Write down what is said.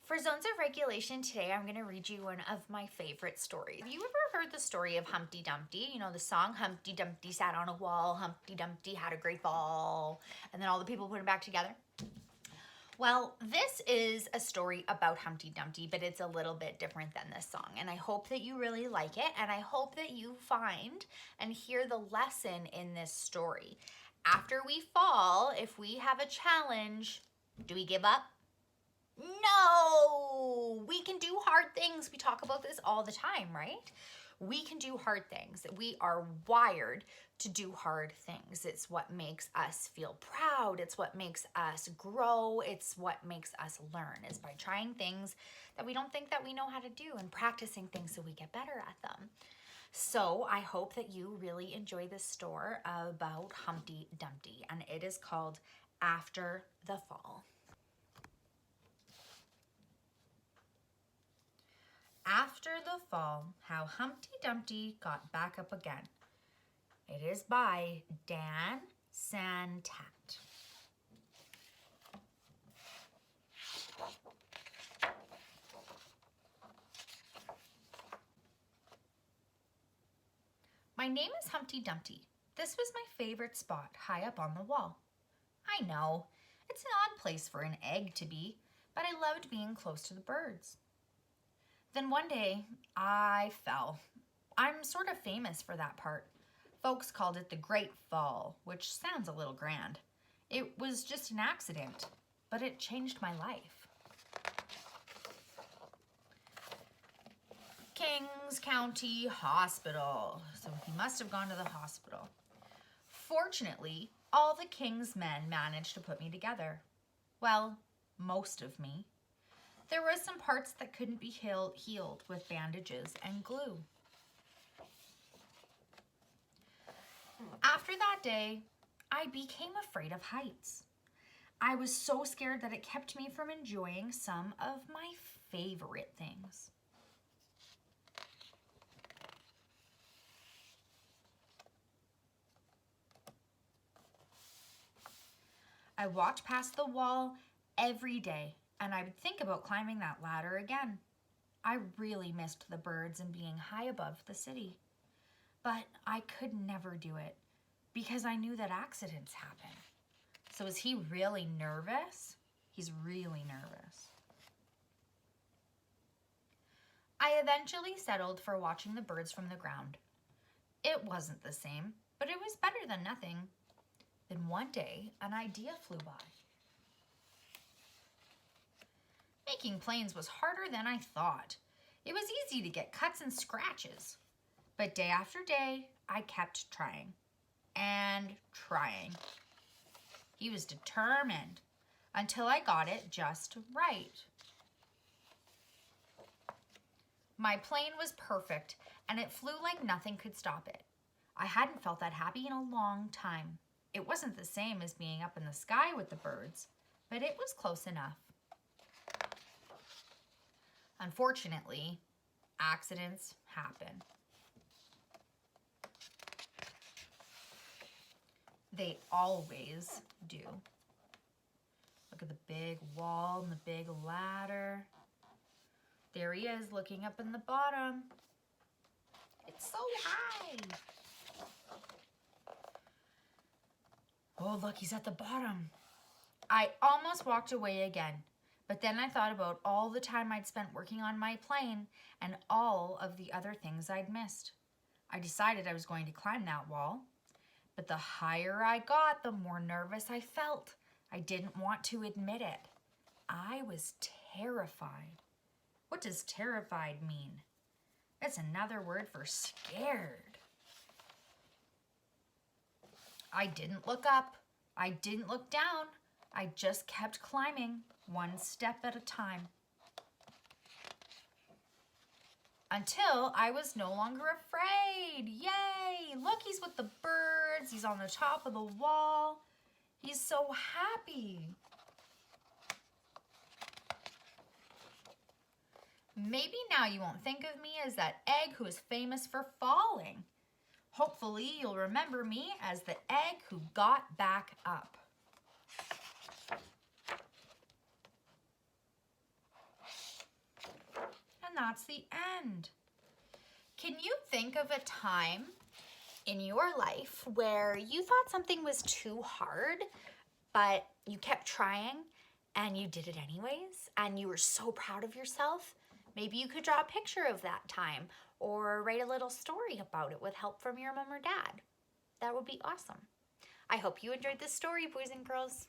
For Zones of Regulation today, I'm going to read you one of my favorite stories. Have you ever heard the story of Humpty Dumpty? You know, the song, Humpty Dumpty sat on a wall, Humpty Dumpty had a great fall, and then all the people put it back together? Well, this is a story about Humpty Dumpty, but it's a little bit different than this song, and I hope that you really like it, and I hope that you find and hear the lesson in this story. After we fall, if we have a challenge, do we give up? No, we can do hard things. We talk about this all the time, right? We can do hard things. We are wired to do hard things. It's what makes us feel proud. It's what makes us grow. It's what makes us learn, is by trying things that we don't think that we know how to do and practicing things so we get better at them. So I hope that you really enjoy this story about Humpty Dumpty, and it is called After the Fall. After the Fall, How Humpty Dumpty Got Back Up Again. It is by Dan Santat. My name is Humpty Dumpty. This was my favorite spot, high up on the wall. I know, it's an odd place for an egg to be, but I loved being close to the birds. Then one day, I fell. I'm sort of famous for that part. Folks called it the Great Fall, which sounds a little grand. It was just an accident, but it changed my life. Kings County Hospital. So he must have gone to the hospital. Fortunately, all the King's men managed to put me together. Well, most of me. There were some parts that couldn't be healed with bandages and glue. After that day, I became afraid of heights. I was so scared that it kept me from enjoying some of my favorite things. I walked past the wall every day, and I would think about climbing that ladder again. I really missed the birds and being high above the city. But I could never do it because I knew that accidents happen. So is he really nervous? He's really nervous. I eventually settled for watching the birds from the ground. It wasn't the same, but it was better than nothing. Then one day, an idea flew by. Making planes was harder than I thought. It was easy to get cuts and scratches. But day after day, I kept trying and trying. He was determined until I got it just right. My plane was perfect, and it flew like nothing could stop it. I hadn't felt that happy in a long time. It wasn't the same as being up in the sky with the birds, but it was close enough. Unfortunately, accidents happen. They always do. Look at the big wall and the big ladder. There he is looking up in the bottom. It's so high. Oh, look, he's at the bottom. I almost walked away again. But then I thought about all the time I'd spent working on my plane and all of the other things I'd missed. I decided I was going to climb that wall, but the higher I got, the more nervous I felt. I didn't want to admit it. I was terrified. What does terrified mean? It's another word for scared. I didn't look up. I didn't look down. I just kept climbing, one step at a time. Until I was no longer afraid. Yay! Look, he's with the birds. He's on the top of the wall. He's so happy. Maybe now you won't think of me as that egg who is famous for falling. Hopefully you'll remember me as the egg who got back up. that's the end. Can you think of a time in your life where you thought something was too hard, but you kept trying and you did it anyways, and you were so proud of yourself? Maybe you could draw a picture of that time or write a little story about it with help from your mom or dad. That would be awesome. I hope you enjoyed this story, boys and girls.